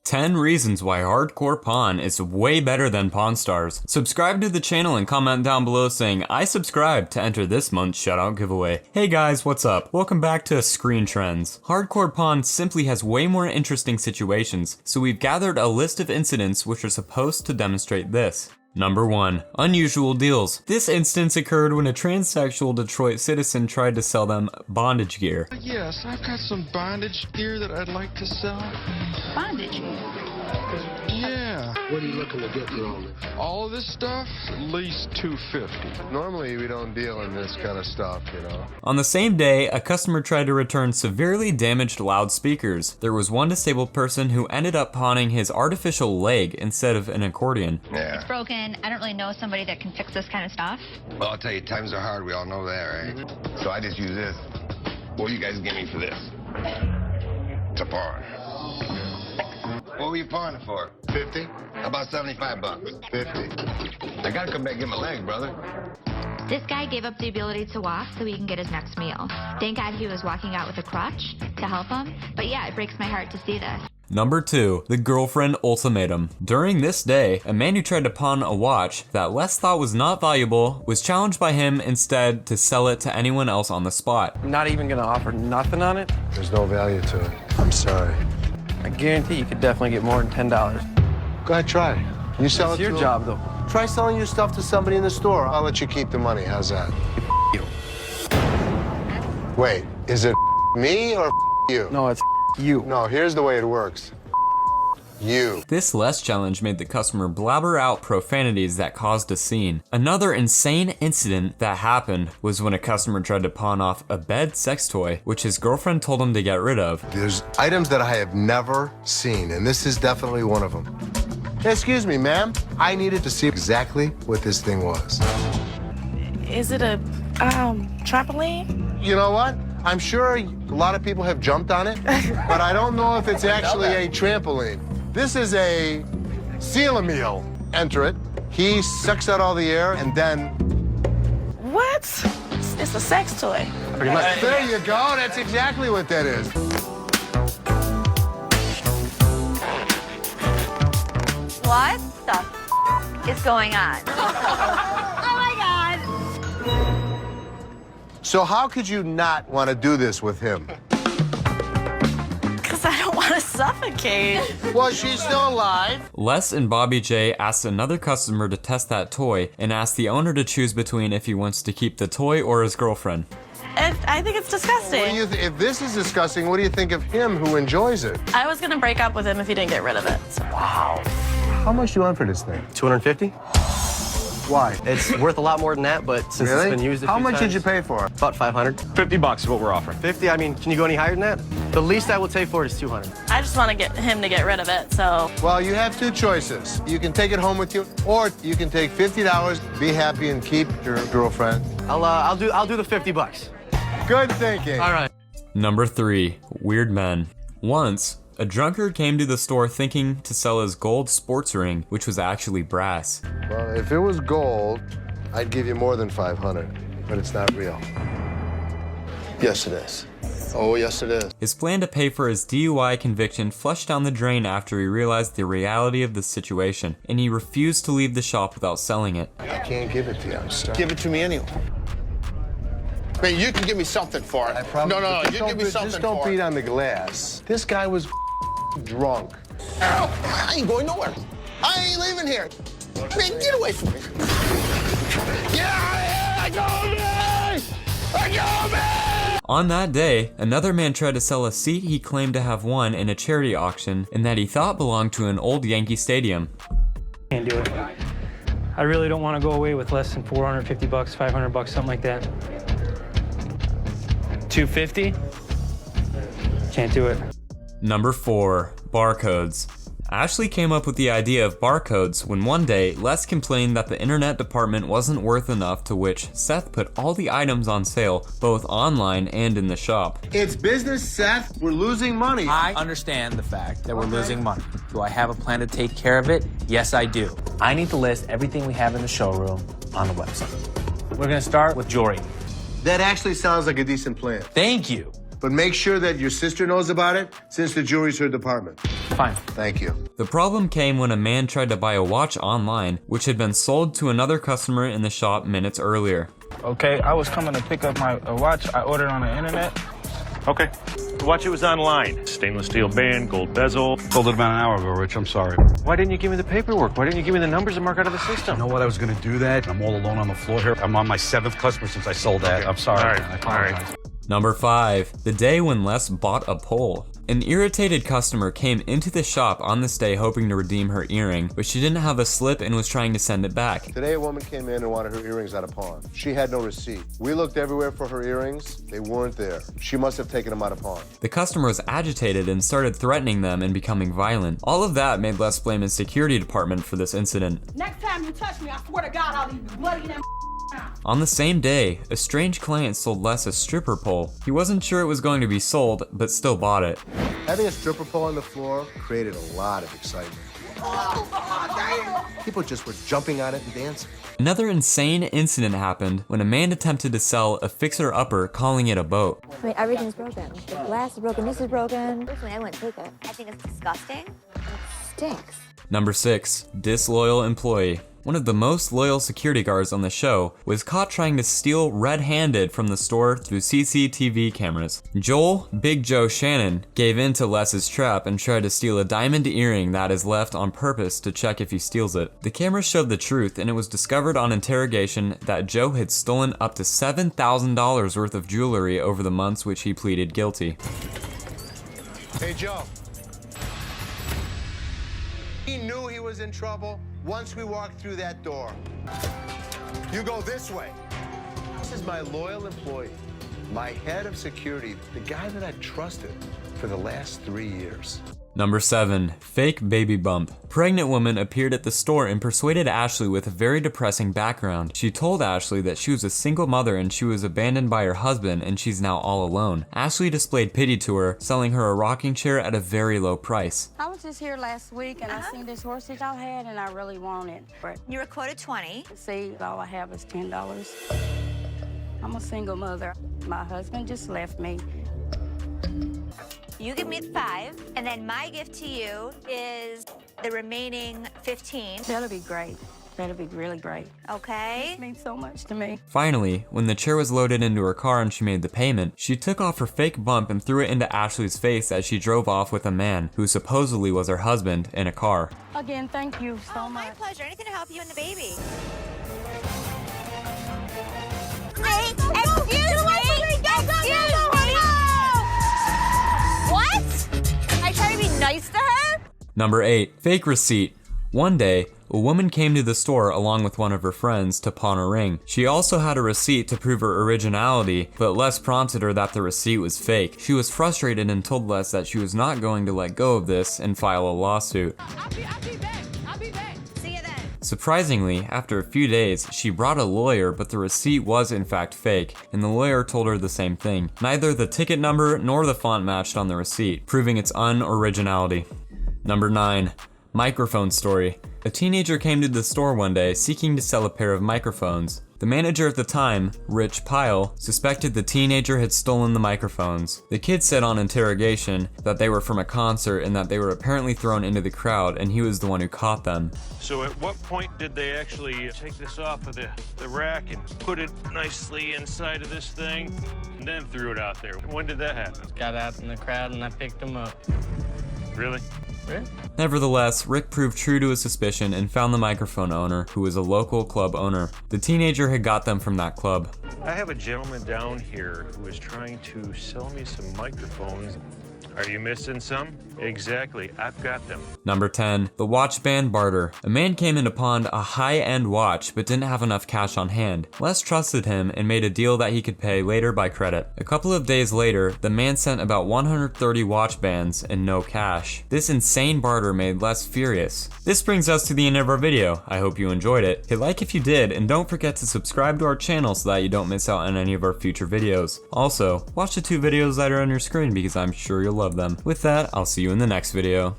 10 reasons why hardcore pawn is way better than Pawn Stars. Subscribe to the channel and comment down below saying I subscribe to enter this month's shoutout giveaway. Hey guys, what's up? Welcome back to Screen Trends. Hardcore pawn simply has way more interesting situations, so we've gathered a list of incidents which are supposed to demonstrate this. Number 1. Unusual deals. This instance occurred when a transsexual Detroit citizen tried to sell them bondage gear. Yes, I've got some bondage gear that I'd like to sell. Bondage gear? Yeah. What are you looking to get for all this? All of this stuff, at least $250. Normally we don't deal in this kind of stuff, you know. On the same day, a customer tried to return severely damaged loudspeakers. There was one disabled person who ended up pawning his artificial leg instead of an accordion. Yeah. It's broken. I don't really know somebody that can fix this kind of stuff. Well, I'll tell you, times are hard. We all know that, right? So I just use this. What will you guys give me for this? It's a pawn. What were you pawning for? 50. How about 75 bucks? 50. I gotta come back and get my leg, brother. This guy gave up the ability to walk so he can get his next meal. Thank God he was walking out with a crutch to help him. But yeah, it breaks my heart to see this. Number 2. The girlfriend ultimatum. During this day, a man who tried to pawn a watch that Les thought was not valuable was challenged by him instead to sell it to anyone else on the spot. Not even gonna offer nothing on it? There's no value to it. I'm sorry. I guarantee you could definitely get more than $10. Go ahead, try. You sell It's it to your him. job, though. Try selling your stuff to somebody in the store. I'll let you keep the money. How's that? You. Wait, is it me or you? No, it's you. No, here's the way it works. You. This Les challenge made the customer blabber out profanities that caused a scene. Another insane incident that happened was when a customer tried to pawn off a bed sex toy, which his girlfriend told him to get rid of. There's items that I have never seen, and this is definitely one of them. Excuse me, ma'am. I needed to see exactly what this thing was. Is it a trampoline? You know what? I'm sure a lot of people have jumped on it, but I don't know if it's actually a trampoline. This is a seal-a-meal. Enter it. He sucks out all the air, and then... What? It's a sex toy. Pretty much. There you go. That's exactly what that is. What the is going on? Oh my God! So how could you not want to do this with him? Because I don't want to suffocate. Well, she's still alive. Les and Bobby J asked another customer to test that toy and asked the owner to choose between if he wants to keep the toy or his girlfriend. I think it's disgusting. What do you if this is disgusting, what do you think of him who enjoys it? I was going to break up with him if he didn't get rid of it. So. Wow. How much do you want for this thing? $250? Why? It's worth a lot more than that, but since Really? it's been used a How few much times, did you pay for it? About $500. $50 is what we're offering. 50? I mean, can you go any higher than that? The least I will take for it is $200. I just want to get him to get rid of it, so. Well, you have two choices. You can take it home with you, or you can take $50, be happy, and keep your girlfriend. I'll do the $50. Good thinking. All right. Number 3. Weird men. Once, a drunkard came to the store thinking to sell his gold sports ring, which was actually brass. Well, if it was gold, I'd give you more than $500, but it's not real. Yes, it is. Oh, yes, it is. His plan to pay for his DUI conviction flushed down the drain after he realized the reality of the situation, and he refused to leave the shop without selling it. I can't give it to you. I'm sorry. Give it to me anyway. I mean, you can give me something for it. I promise. No, Just you don't give me be- something Just don't for beat it. on the glass. This guy was drunk. Ow, I ain't going nowhere. I ain't leaving here. Man, get away from me. Get out of here! I got me! On that day, another man tried to sell a seat he claimed to have won in a charity auction and that he thought belonged to an old Yankee stadium. Can't do it. I really don't want to go away with less than $450, $500, something like that. $250? Can't do it. Number 4. Barcodes. Ashley came up with the idea of barcodes when one day Les complained that the internet department wasn't worth enough, to which Seth put all the items on sale, both online and in the shop. It's business, Seth. We're losing money. I understand the fact that we're losing money. Do I have a plan to take care of it? Yes, I do. I need to list everything we have in the showroom on the website. We're gonna start with jewelry. That actually sounds like a decent plan. Thank you. But make sure that your sister knows about it, since the jewelry's her department. Fine. Thank you. The problem came when a man tried to buy a watch online, which had been sold to another customer in the shop minutes earlier. Okay, I was coming to pick up my watch I ordered on the internet. Okay. The watch it was online. Stainless steel band, gold bezel. Sold it about an hour ago, Rich. I'm sorry. Why didn't you give me the paperwork? Why didn't you give me the numbers and mark out of the system? You know what? I was going to do that. I'm all alone on the floor here. I'm on my 7th customer since I sold that. Okay. I'm sorry. All right. Man. I apologize. All right. Number 5. The day when Les bought a pole. An irritated customer came into the shop on this day hoping to redeem her earring, but she didn't have a slip and was trying to send it back. Today, a woman came in and wanted her earrings at a pawn. She had no receipt. We looked everywhere for her earrings. They weren't there. She must have taken them out of pawn. The customer was agitated and started threatening them and becoming violent. All of that made Les blame his security department for this incident. Next time you touch me, I swear to God, I'll leave you bloody in that. On the same day, a strange client sold Les a stripper pole. He wasn't sure it was going to be sold, but still bought it. Having a stripper pole on the floor created a lot of excitement. People just were jumping on it and dancing. Another insane incident happened when a man attempted to sell a fixer-upper calling it a boat. I mean, everything's broken. The glass is broken, this is broken. Personally, I wouldn't take it. I think it's disgusting. It stinks. Number 6. Disloyal employee. One of the most loyal security guards on the show was caught trying to steal red-handed from the store through CCTV cameras. Joel, Big Joe Shannon, gave in to Les's trap and tried to steal a diamond earring that is left on purpose to check if he steals it. The cameras showed the truth, and it was discovered on interrogation that Joe had stolen up to $7,000 worth of jewelry over the months which he pleaded guilty. Hey, Joe. He knew he was in trouble once we walked through that door. You go this way. This is my loyal employee, my head of security, the guy that I trusted for the last 3 years. Number 7. Fake baby bump. Pregnant woman appeared at the store and persuaded Ashley with a very depressing background. She told Ashley that she was a single mother and she was abandoned by her husband and she's now all alone. Ashley displayed pity to her, selling her a rocking chair at a very low price. I was just here last week and I seen this horse that y'all had and I really want it. But You were quoted 20. see, all I have is $10. I'm a single mother. My husband just left me. You give me 5, and then my gift to you is the remaining 15. That'll be great. That'll be really great. Okay? It means so much to me. Finally, when the chair was loaded into her car and she made the payment, she took off her fake bump and threw it into Ashley's face as she drove off with a man who supposedly was her husband in a car. Again, thank you so much. My pleasure. Anything to help you and the baby. Excuse me! What? I try to be nice to her? Number 8. Fake receipt. One day, a woman came to the store along with one of her friends to pawn a ring. She also had a receipt to prove her originality, but Les prompted her that the receipt was fake. She was frustrated and told Les that she was not going to let go of this and file a lawsuit. I'll be back. I'll be back. See you then. Surprisingly, after a few days, she brought a lawyer, but the receipt was in fact fake, and the lawyer told her the same thing. Neither the ticket number nor the font matched on the receipt, proving its unoriginality. Number 9. Microphone story. A teenager came to the store one day seeking to sell a pair of microphones. The manager at the time, Rich Pyle, suspected the teenager had stolen the microphones. The kid said on interrogation that they were from a concert and that they were apparently thrown into the crowd and he was the one who caught them. So at what point did they actually take this off of the rack and put it nicely inside of this thing and then threw it out there? When did that happen? Got out in the crowd and I picked him up. Really? Nevertheless, Rick proved true to his suspicion and found the microphone owner, who was a local club owner. The teenager had got them from that club. I have a gentleman down here who is trying to sell me some microphones. Are you missing some? Exactly, I've got them. Number 10. The watch band barter. A man came in to pawn a high-end watch but didn't have enough cash on hand. Les trusted him and made a deal that he could pay later by credit. A couple of days later, the man sent about 130 watch bands and no cash. This insane barter made Les furious. This brings us to the end of our video. I hope you enjoyed it. Hit like if you did, and don't forget to subscribe to our channel so that you don't miss out on any of our future videos. Also, watch the 2 videos that are on your screen because I'm sure you'll love them. With that, I'll see you in the next video.